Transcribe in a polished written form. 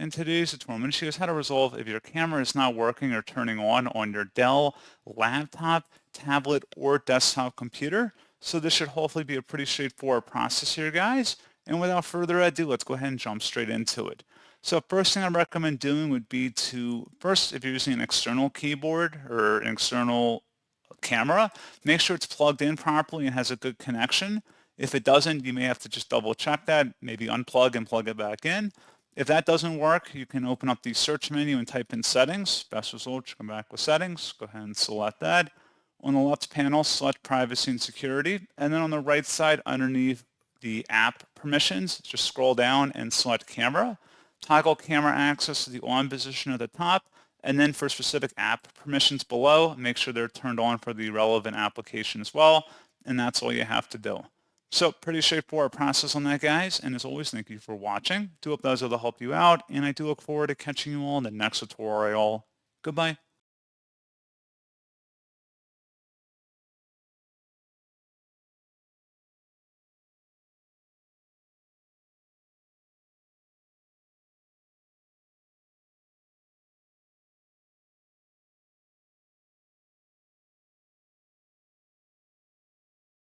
In today's tutorial, I'm going to show you how to resolve if your camera is not working or turning on your Dell laptop, tablet, or desktop computer. So this should hopefully be a pretty straightforward process here, guys. And without further ado, let's go ahead and jump straight into it. So first thing I recommend doing would be to, first, if you're using an external keyboard or an external camera, make sure it's plugged in properly and has a good connection. If it doesn't, you may have to just double check that, maybe unplug and plug it back in. If that doesn't work, you can open up the search menu and type in settings. Best result, come back with settings. Go ahead and select that. On the left panel, select privacy and security. And then on the right side, underneath the app permissions, just scroll down and select camera. Toggle camera access to the on position at the top. And then for specific app permissions below, make sure they're turned on for the relevant application as well. And that's all you have to do. So pretty straightforward process on that, guys. And as always, thank you for watching. Do hope that was able to help you out. And I do look forward to catching you all in the next tutorial. Goodbye.